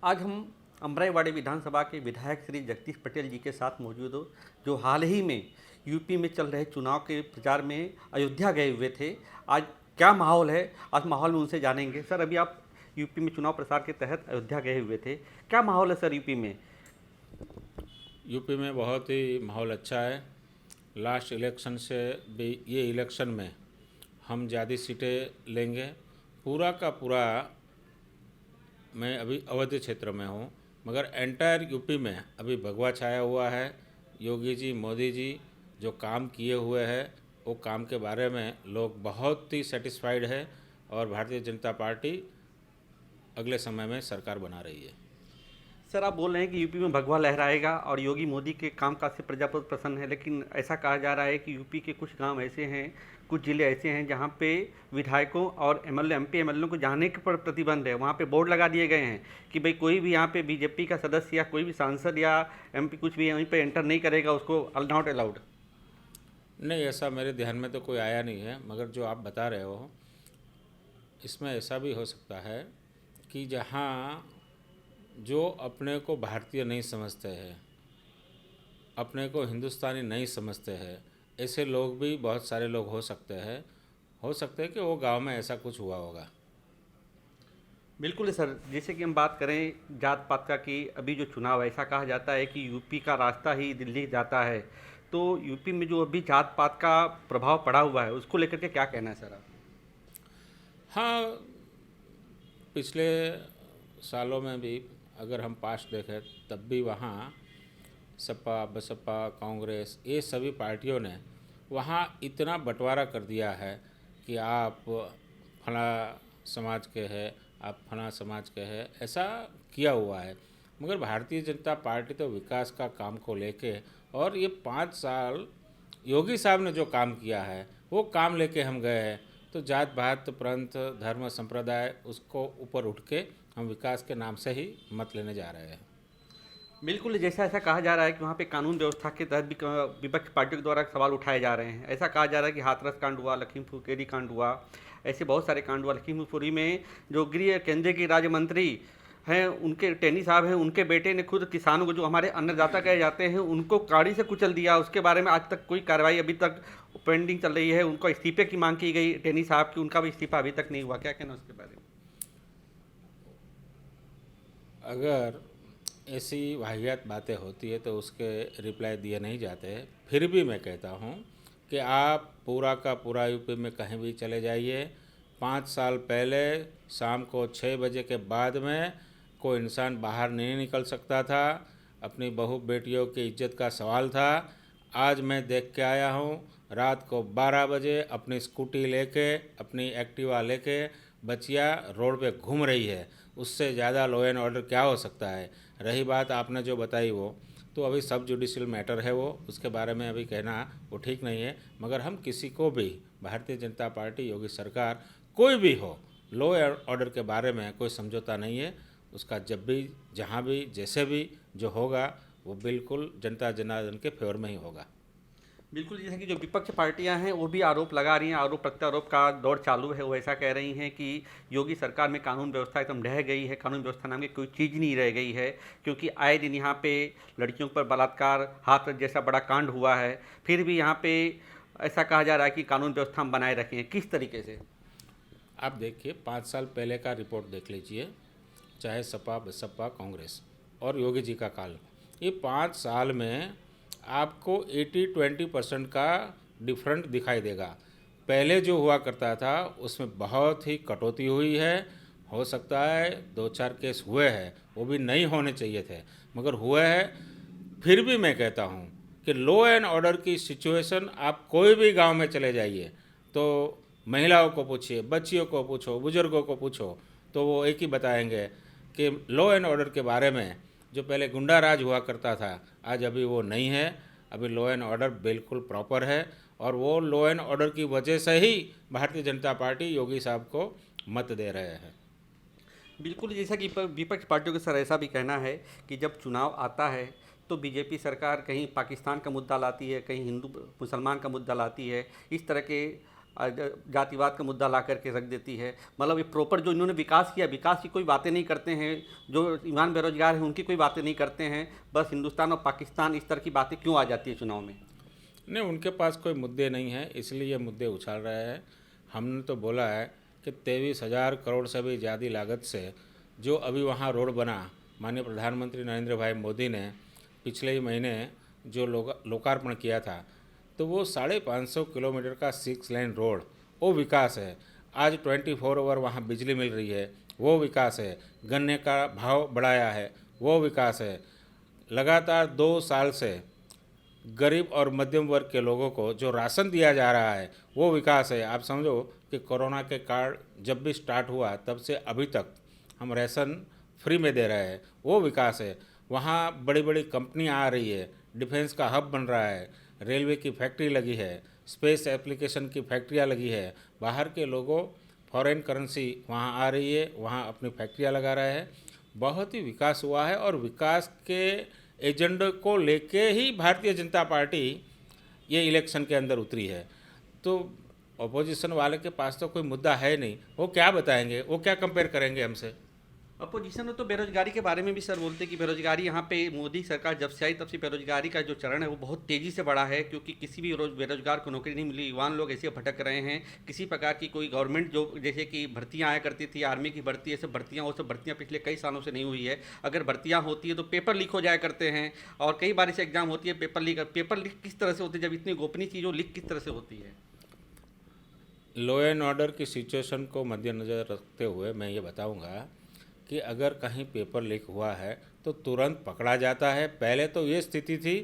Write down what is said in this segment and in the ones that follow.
आज हम अमराईवाड़ी विधानसभा के विधायक श्री जगदीश पटेल जी के साथ मौजूद हो, जो हाल ही में यूपी में चल रहे चुनाव के प्रचार में अयोध्या गए हुए थे। आज क्या माहौल है, आज माहौल में उनसे जानेंगे। सर, अभी आप यूपी में चुनाव प्रचार के तहत अयोध्या गए हुए थे, क्या माहौल है सर यूपी में? यूपी में बहुत ही माहौल अच्छा है। लास्ट इलेक्शन से भी ये इलेक्शन में हम ज़्यादा सीटें लेंगे। पूरा का पूरा मैं अभी अवध क्षेत्र में हूँ, मगर एंटायर यूपी में अभी भगवा छाया हुआ है। योगी जी, मोदी जी जो काम किए हुए हैं वो काम के बारे में लोग बहुत ही सेटिस्फाइड है और भारतीय जनता पार्टी अगले समय में सरकार बना रही है। सर, आप बोल रहे हैं कि यूपी में भगवा लहराएगा और योगी मोदी के कामकाज से प्रजा बहुत प्रसन्न है, लेकिन ऐसा कहा जा रहा है कि यूपी के कुछ गांव ऐसे हैं, कुछ जिले ऐसे हैं जहां पे विधायकों और एमएलए एमपी एमएलए को जाने के पर प्रतिबंध है। वहां पे बोर्ड लगा दिए गए हैं कि भाई कोई भी यहां पे बीजेपी का सदस्य या कोई भी सांसद या एमपी कुछ भी यहीं पे एंटर नहीं करेगा, उसको नॉट अलाउड। नहीं, ऐसा मेरे ध्यान में तो कोई आया नहीं है, मगर जो आप बता रहे हो इसमें ऐसा भी हो सकता है कि जहाँ जो अपने को भारतीय नहीं समझते हैं, अपने को हिंदुस्तानी नहीं समझते हैं, ऐसे लोग भी बहुत सारे लोग हो सकते हैं कि वो गांव में ऐसा कुछ हुआ होगा। बिल्कुल सर, जैसे कि हम बात करें जात पात का कि अभी जो चुनाव है, ऐसा कहा जाता है कि यूपी का रास्ता ही दिल्ली जाता है। तो यूपी में जो अभी जात पात का प्रभाव पड़ा हुआ है, उसको लेकर के क्या कहना है सर आप? हाँ, पिछले सालों में भी अगर हम पास्ट देखें तब भी वहाँ सपा, बसपा, कांग्रेस ये सभी पार्टियों ने वहाँ इतना बंटवारा कर दिया है कि आप फला समाज के हैं, आप फला समाज के हैं, ऐसा किया हुआ है। मगर भारतीय जनता पार्टी तो विकास का काम को लेके और ये 5 साल योगी साहब ने जो काम किया है वो काम लेके हम गए हैं। तो जात पात प्रांत धर्म संप्रदाय उसको ऊपर उठ के हम विकास के नाम से ही मत लेने जा रहे हैं। बिल्कुल, जैसा ऐसा कहा जा रहा है कि वहाँ पे कानून व्यवस्था के तहत भी विपक्ष पार्टियों के द्वारा सवाल उठाए जा रहे हैं। ऐसा कहा जा रहा है कि हाथरस कांड हुआ, लखीमपुर केरी कांड हुआ, ऐसे बहुत सारे कांड हुआ। लखीमपुरी में जो गृह केंद्रीय के राज्य मंत्री हैं, उनके टेनी साहब हैं, उनके बेटे ने खुद किसानों को, जो हमारे अन्नदाता कहे जाते हैं, उनको गाड़ी से कुचल दिया। उसके बारे में आज तक कोई कार्रवाई अभी तक पेंडिंग चल रही है। उनको इस्तीफे की मांग की गई टेनी साहब की, उनका भी इस्तीफा अभी तक नहीं हुआ। क्या कहना उसके बारे में? अगर ऐसी वाहियात बातें होती है तो उसके रिप्लाई दिए नहीं जाते। फिर भी मैं कहता हूँ कि आप पूरा का पूरा यूपी में कहीं भी चले जाइए, 5 साल पहले शाम को 6 बजे के बाद में कोई इंसान बाहर नहीं निकल सकता था। अपनी बहू बेटियों की इज्जत का सवाल था। आज मैं देख के आया हूँ, रात को 12 बजे अपनी स्कूटी लेके, अपनी एक्टिवा लेके बच्चियाँ रोड पे घूम रही है। उससे ज़्यादा लॉ एंड ऑर्डर क्या हो सकता है? रही बात आपने जो बताई वो तो अभी सब जुडिशियल मैटर है, वो उसके बारे में अभी कहना वो ठीक नहीं है। मगर हम किसी को भी, भारतीय जनता पार्टी, योगी सरकार, कोई भी हो, लॉ एंड ऑर्डर के बारे में कोई समझौता नहीं है। उसका जब भी, जहाँ भी, जैसे भी जो होगा वो बिल्कुल जनता जनार्दन के फेवर में ही होगा। बिल्कुल, जैसे कि जो विपक्ष पार्टियां हैं वो भी आरोप लगा रही हैं, आरोप प्रत्यारोप का दौर चालू है। वो ऐसा कह रही हैं कि योगी सरकार में कानून व्यवस्था एकदम ढह गई है, कानून व्यवस्था नाम की कोई चीज़ नहीं रह गई है, क्योंकि आए दिन यहाँ पे लड़कियों पर बलात्कार, हाथरस जैसा बड़ा कांड हुआ है। फिर भी यहाँ पे ऐसा कहा जा रहा है कि कानून व्यवस्था हम बनाए रखें। किस तरीके से? आप देखिए, 5 साल पहले का रिपोर्ट देख लीजिए, चाहे सपा, बसपा, कांग्रेस और योगी जी का काल, ये 5 साल में आपको 80-20% का डिफरेंट दिखाई देगा। पहले जो हुआ करता था उसमें बहुत ही कटौती हुई है। हो सकता है 2-4 केस हुए हैं, वो भी नहीं होने चाहिए थे, मगर हुए हैं। फिर भी मैं कहता हूँ कि लॉ एंड ऑर्डर की सिचुएशन, आप कोई भी गांव में चले जाइए तो महिलाओं को पूछिए, बच्चियों को पूछो, बुजुर्गों को पूछो, तो वो एक ही बताएंगे कि लॉ एंड ऑर्डर के बारे में जो पहले गुंडा राज हुआ करता था, आज अभी वो नहीं है। अभी लॉ एंड ऑर्डर बिल्कुल प्रॉपर है और वो लॉ एंड ऑर्डर की वजह से ही भारतीय जनता पार्टी योगी साहब को मत दे रहे हैं। बिल्कुल, जैसा कि विपक्ष पार्टियों का सर ऐसा भी कहना है कि जब चुनाव आता है तो बीजेपी सरकार कहीं पाकिस्तान का मुद्दा लाती है, कहीं हिंदू मुसलमान का मुद्दा लाती है। इस तरह के जातिवाद का मुद्दा ला करके रख देती है। मतलब ये प्रॉपर जो इन्होंने विकास किया, विकास की कोई बातें नहीं करते हैं। जो ईमान बेरोजगार हैं उनकी कोई बातें नहीं करते हैं। बस हिंदुस्तान और पाकिस्तान इस तरह की बातें क्यों आ जाती है चुनाव में? नहीं, उनके पास कोई मुद्दे नहीं हैं, इसलिए ये मुद्दे उछाल रहे हैं। हमने तो बोला है कि 23,000 करोड़ से भी ज़्यादा लागत से जो अभी वहाँ रोड बना, माननीय प्रधानमंत्री नरेंद्र भाई मोदी ने पिछले ही महीने जो लोकार्पण किया था, तो वो 550 किलोमीटर का 6 लेन रोड, वो विकास है। आज 24 आवर वहाँ बिजली मिल रही है, वो विकास है। गन्ने का भाव बढ़ाया है, वो विकास है। लगातार 2 साल से गरीब और मध्यम वर्ग के लोगों को जो राशन दिया जा रहा है, वो विकास है। आप समझो कि कोरोना के कार्ड जब भी स्टार्ट हुआ तब से अभी तक हम राशन फ्री में दे रहे हैं, वो विकास है। वहाँ बड़ी बड़ी कंपनियाँ आ रही है, डिफेंस का हब बन रहा है, रेलवे की फैक्ट्री लगी है, स्पेस एप्लीकेशन की फैक्ट्रियाँ लगी है। बाहर के लोगों फॉरेन करेंसी वहाँ आ रही है, वहाँ अपनी फैक्ट्रियाँ लगा रहे हैं। बहुत ही विकास हुआ है और विकास के एजेंडे को लेके ही भारतीय जनता पार्टी ये इलेक्शन के अंदर उतरी है। तो अपोजिशन वाले के पास तो कोई मुद्दा है नहीं, वो क्या बताएंगे, वो क्या कंपेयर करेंगे हमसे? अपोजिशन में तो बेरोजगारी के बारे में भी सर बोलते हैं कि बेरोजगारी यहाँ पे मोदी सरकार जब से आई तब से बेरोजगारी का जो चरण है वो बहुत तेज़ी से बढ़ा है, क्योंकि किसी भी रोज बेरोजगार को नौकरी नहीं मिली। युवान लोग ऐसे भटक रहे हैं। किसी प्रकार की कोई गवर्नमेंट जो जैसे कि भर्तियाँ आया करती थी, आर्मी की भर्ती, ऐसे भर्तियाँ, वो सब भर्तियाँ पिछले कई सालों से नहीं हुई है। अगर भर्तियाँ होती है तो पेपर लीक हो जाया करते हैं, और कई बार ऐसे एग्जाम होती है पेपर लीक किस तरह से होती है जब इतनी गोपनीय चीज़ों लीक किस तरह से होती है? लॉ एंड ऑर्डर की सिचुएशन को मद्देनज़र रखते हुए मैं ये बताऊंगा कि अगर कहीं पेपर लीक हुआ है तो तुरंत पकड़ा जाता है। पहले तो ये स्थिति थी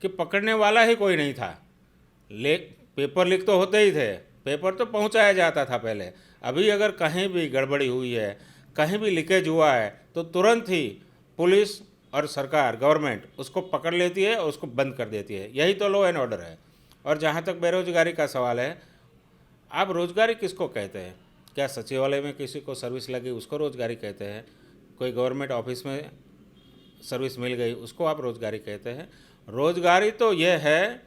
कि पकड़ने वाला ही कोई नहीं था। पेपर लीक तो होते ही थे, पेपर तो पहुंचाया जाता था पहले। अभी अगर कहीं भी गड़बड़ी हुई है, कहीं भी लीकेज हुआ है, तो तुरंत ही पुलिस और सरकार, गवर्नमेंट उसको पकड़ लेती है और उसको बंद कर देती है। यही तो लॉ एंड ऑर्डर है। और जहाँ तक बेरोजगारी का सवाल है, आप रोजगारी किसको कहते हैं? क्या सचिवालय में किसी को सर्विस लगी उसको रोजगारी कहते हैं? कोई गवर्नमेंट ऑफिस में सर्विस मिल गई उसको आप रोजगारी कहते हैं? रोजगारी तो यह है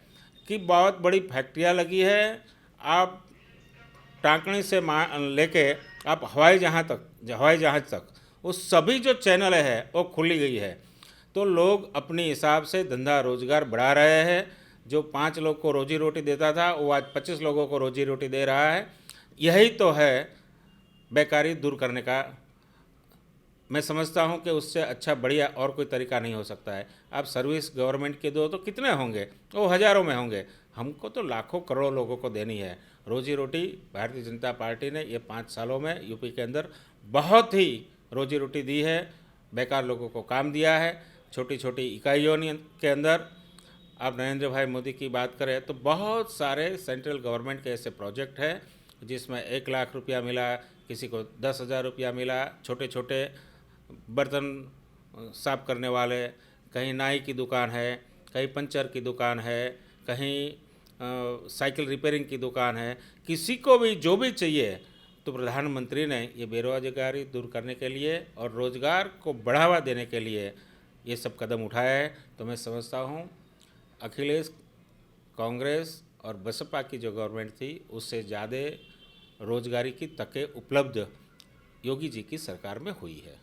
कि बहुत बड़ी फैक्ट्रियाँ लगी है, आप टाँकनी से लेके आप हवाई जहाज़ तक वो सभी जो चैनल है वो खुली गई है। तो लोग अपने हिसाब से धंधा रोजगार बढ़ा रहे हैं। जो 5 लोग को रोजी रोटी देता था वो आज 25 लोगों को रोजी रोटी दे रहा है। यही तो है बेकारी दूर करने का। मैं समझता हूं कि उससे अच्छा बढ़िया और कोई तरीका नहीं हो सकता है। आप सर्विस गवर्नमेंट के दो तो कितने होंगे? वो हज़ारों में होंगे। हमको तो लाखों करोड़ों लोगों को देनी है रोजी रोटी। भारतीय जनता पार्टी ने ये 5 सालों में यूपी के अंदर बहुत ही रोजी रोटी दी है, बेकार लोगों को काम दिया है। छोटी छोटी इकाइयों के अंदर आप नरेंद्र भाई मोदी की बात करें तो बहुत सारे सेंट्रल गवर्नमेंट के ऐसे प्रोजेक्ट हैं जिसमें 1 लाख रुपया मिला, किसी को 10,000 रुपया मिला। छोटे छोटे बर्तन साफ करने वाले, कहीं नाई की दुकान है, कहीं पंचर की दुकान है, कहीं साइकिल रिपेयरिंग की दुकान है। किसी को भी जो भी चाहिए, तो प्रधानमंत्री ने ये बेरोजगारी दूर करने के लिए और रोज़गार को बढ़ावा देने के लिए ये सब कदम उठाया है। तो मैं समझता हूँ अखिलेश, कांग्रेस और बसपा की जो गवर्नमेंट थी उससे ज़्यादा रोजगारी की तकें उपलब्ध योगी जी की सरकार में हुई है।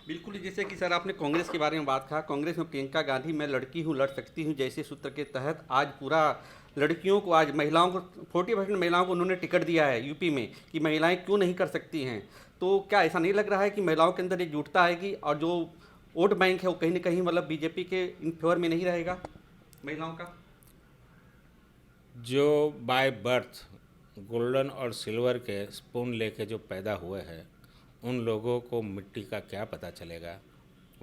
बिल्कुल, जैसे कि सर आपने कांग्रेस के बारे में बात कहा। कांग्रेस में प्रियंका गांधी मैं लड़की हूँ, लड़ सकती हूँ जैसे सूत्र के तहत आज पूरा लड़कियों को, आज महिलाओं को 40% महिलाओं को उन्होंने टिकट दिया है यूपी में कि महिलाएं क्यों नहीं कर सकती हैं। तो क्या ऐसा नहीं लग रहा है कि महिलाओं के अंदर एकजुटता आएगी और जो वोट बैंक है वो कहीं ना कहीं मतलब बीजेपी के इन फेवर में नहीं रहेगा महिलाओं का? जो बाय बर्थ गोल्डन और सिल्वर के स्पून लेके जो पैदा हुए हैं उन लोगों को मिट्टी का क्या पता चलेगा?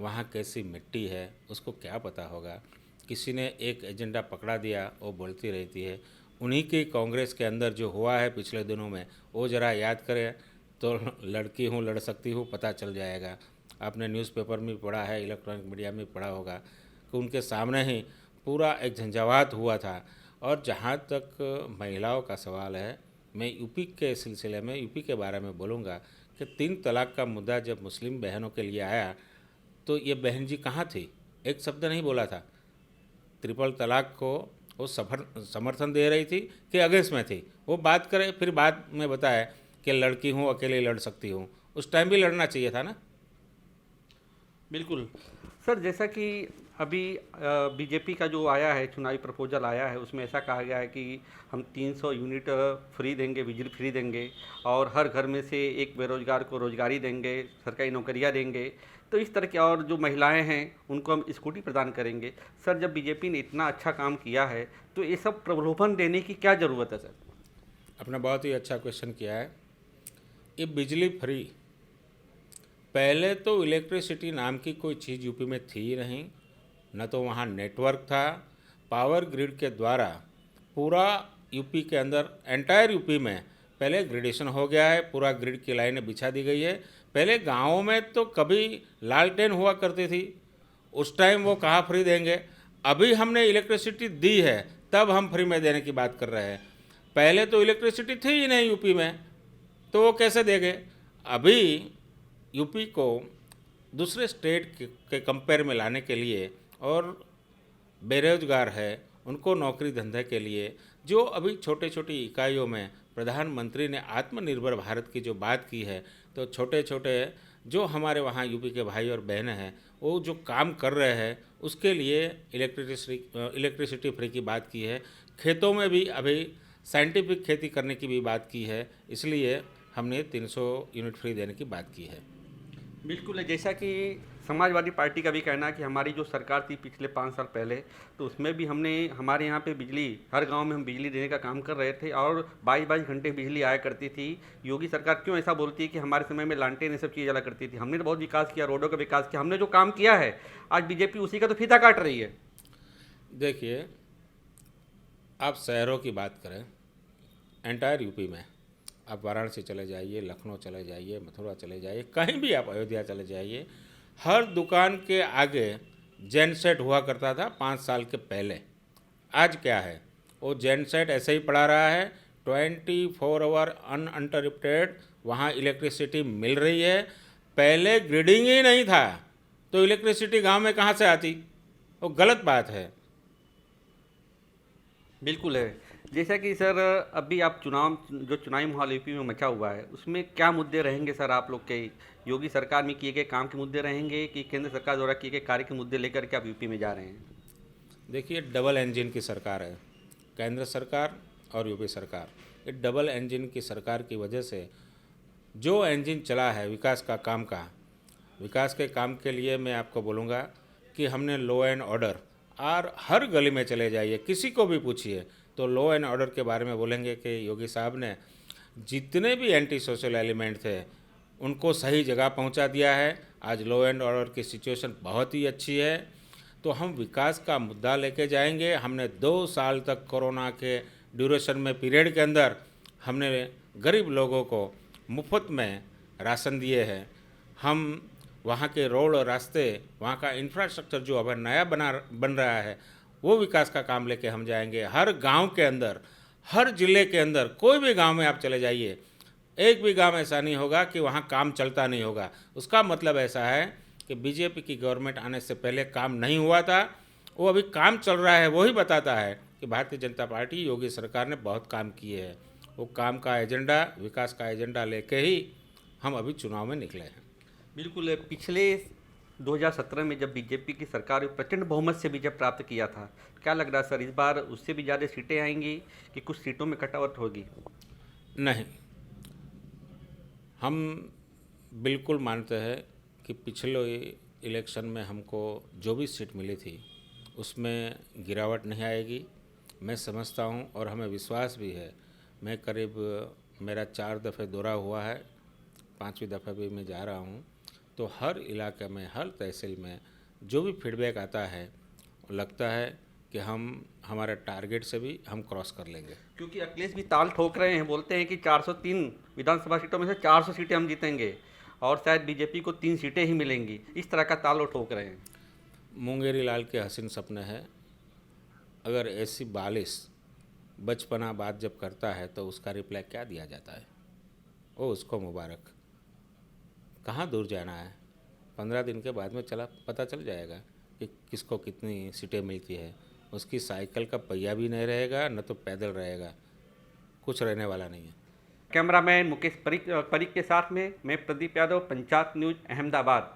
वहाँ कैसी मिट्टी है उसको क्या पता होगा? किसी ने एक एजेंडा पकड़ा दिया, वो बोलती रहती है। उन्हीं की कांग्रेस के अंदर जो हुआ है पिछले दिनों में वो ज़रा याद करें तो लड़की हूँ, लड़ सकती हूँ पता चल जाएगा। आपने न्यूज़पेपर में पढ़ा है, इलेक्ट्रॉनिक मीडिया में पढ़ा होगा कि उनके सामने ही पूरा एक झंझावात हुआ था। और जहाँ तक महिलाओं का सवाल है, मैं यूपी के सिलसिले में यूपी के बारे में बोलूँगा कि 3 तलाक का मुद्दा जब मुस्लिम बहनों के लिए आया तो ये बहन जी कहाँ थी? एक शब्द नहीं बोला था। ट्रिपल तलाक को वो समर्थन दे रही थी कि अगेंस्ट में थी, वो बात करे, फिर बाद में बताए कि लड़की हूँ, अकेले लड़ सकती हूँ। उस टाइम भी लड़ना चाहिए था ना। बिल्कुल। सर जैसा कि अभी बीजेपी का जो आया है चुनावी प्रपोजल आया है, उसमें ऐसा कहा गया है कि हम 300 यूनिट फ्री देंगे, बिजली फ्री देंगे, और हर घर में से एक बेरोजगार को रोजगारी देंगे, सरकारी नौकरियां देंगे। तो इस तरह की, और जो महिलाएं हैं उनको हम स्कूटी प्रदान करेंगे। सर जब बीजेपी ने इतना अच्छा काम किया है तो ये सब प्रलोभन देने की क्या ज़रूरत है सर? आपने बहुत ही अच्छा क्वेश्चन किया है। ये बिजली फ्री, पहले तो इलेक्ट्रिसिटी नाम की कोई चीज़ यूपी में थी ही नहीं, न तो वहाँ नेटवर्क था। पावर ग्रिड के द्वारा पूरा यूपी के अंदर, एंटायर यूपी में पहले ग्रिडेशन हो गया है, पूरा ग्रिड की लाइनें बिछा दी गई है। पहले गाँवों में तो कभी लालटेन हुआ करती थी, उस टाइम वो कहाँ फ्री देंगे। अभी हमने इलेक्ट्रिसिटी दी है, तब हम फ्री में देने की बात कर रहे हैं। पहले तो इलेक्ट्रिसिटी थी ही नहीं यूपी में, तो वो कैसे देंगे। अभी यूपी को दूसरे स्टेट के कंपेयर में लाने के लिए, और बेरोजगार है उनको नौकरी धंधे के लिए, जो अभी छोटे छोटी इकाइयों में प्रधानमंत्री ने आत्मनिर्भर भारत की जो बात की है, तो छोटे छोटे जो हमारे वहाँ यूपी के भाई और बहनें हैं वो जो काम कर रहे हैं, उसके लिए इलेक्ट्रिसिटी फ्री की बात की है। खेतों में भी अभी साइंटिफिक खेती करने की भी बात की है, इसलिए हमने 300 यूनिट फ्री देने की बात की है। बिल्कुल है। जैसा कि समाजवादी पार्टी का भी कहना है कि हमारी जो सरकार थी पिछले 5 साल पहले, तो उसमें भी हमने, हमारे यहाँ पे बिजली, हर गांव में हम बिजली देने का काम कर रहे थे और 22-22 घंटे बिजली आया करती थी। योगी सरकार क्यों ऐसा बोलती है कि हमारे समय में लालटेन ये सब चीज़ जला करती थी? हमने तो बहुत विकास किया, रोडों का विकास किया, हमने जो काम किया है, आज बीजेपी उसी का तो फीता काट रही है। देखिए, आप शहरों की बात करें, एंटायर यूपी में आप वाराणसी चले जाइए, लखनऊ चले जाइए, मथुरा चले जाइए, कहीं भी आप अयोध्या चले जाइए, हर दुकान के आगे जेनसेट हुआ करता था 5 साल के पहले। आज क्या है, वो जेनसेट ऐसे ही पड़ा रहा है, 24 आवर अनइंटरप्टेड वहाँ इलेक्ट्रिसिटी मिल रही है। पहले ग्रिडिंग ही नहीं था, तो इलेक्ट्रिसिटी गांव में कहाँ से आती? वो गलत बात है। बिल्कुल है। जैसा कि सर अभी आप जो चुनावी माहौल यूपी में मचा हुआ है, उसमें क्या मुद्दे रहेंगे सर आप लोग के? योगी सरकार में किए गए काम के मुद्दे रहेंगे कि केंद्र सरकार द्वारा किए गए कार्य के मुद्दे लेकर के आप यूपी में जा रहे हैं? देखिए, डबल इंजन की सरकार है, केंद्र सरकार और यूपी सरकार। ये डबल इंजन की सरकार की वजह से जो इंजन चला है विकास का काम का, विकास के काम के लिए मैं आपको बोलूँगा कि हमने लॉ एंड ऑर्डर, और हर गली में चले जाइए, किसी को भी पूछिए तो लॉ एंड ऑर्डर के बारे में बोलेंगे कि योगी साहब ने जितने भी एंटी सोशल एलिमेंट थे उनको सही जगह पहुंचा दिया है। आज लॉ एंड ऑर्डर की सिचुएशन बहुत ही अच्छी है। तो हम विकास का मुद्दा लेके जाएंगे। हमने 2 साल तक कोरोना के ड्यूरेशन में, पीरियड के अंदर, हमने गरीब लोगों को मुफ्त में राशन दिए हैं। हम वहाँ के रोड और रास्ते, वहाँ का इंफ्रास्ट्रक्चर जो अब नया बन रहा है, वो विकास का काम लेके हम जाएंगे। हर गांव के अंदर, हर ज़िले के अंदर, कोई भी गांव में आप चले जाइए, एक भी गांव ऐसा नहीं होगा कि वहाँ काम चलता नहीं होगा। उसका मतलब ऐसा है कि बीजेपी की गवर्नमेंट आने से पहले काम नहीं हुआ था, वो अभी काम चल रहा है। वही बताता है कि भारतीय जनता पार्टी, योगी सरकार ने बहुत काम किए हैं। वो काम का एजेंडा, विकास का एजेंडा लेके ही हम अभी चुनाव में निकले हैं। बिल्कुल है। पिछले 2017 में जब बीजेपी की सरकार प्रचंड बहुमत से भी जब प्राप्त किया था, क्या लग रहा है सर इस बार उससे भी ज़्यादा सीटें आएंगी कि कुछ सीटों में कटावट होगी? नहीं, हम बिल्कुल मानते हैं कि पिछले इलेक्शन में हमको जो भी सीट मिली थी उसमें गिरावट नहीं आएगी, मैं समझता हूं, और हमें विश्वास भी है। मैं करीब, मेरा 4 दफ़े दौरा हुआ है, 5वीं दफ़ा भी मैं जा रहा हूं, तो हर इलाके में, हर तहसील में जो भी फीडबैक आता है, लगता है कि हम हमारे टारगेट से भी हम क्रॉस कर लेंगे। क्योंकि अखिलेश भी ताल ठोक रहे हैं, बोलते हैं कि 403 विधानसभा सीटों में से 400 सीटें हम जीतेंगे और शायद बीजेपी को 3 सीटें ही मिलेंगी। इस तरह का ताल वो ठोक रहे हैं। मुंगेरी लाल के हसीन सपने हैं। अगर ऐसी बालिश बचपना बात जब करता है तो उसका रिप्लाई क्या दिया जाता है? ओ उसको मुबारक। कहाँ दूर जाना है, 15 दिन के बाद में पता चल जाएगा कि किसको कितनी सीटें मिलती है। उसकी साइकिल का पहिया भी नहीं रहेगा, न तो पैदल रहेगा, कुछ रहने वाला नहीं है। कैमरामैन मुकेश परीक के साथ में मैं प्रदीप यादव, पंचायत न्यूज, अहमदाबाद।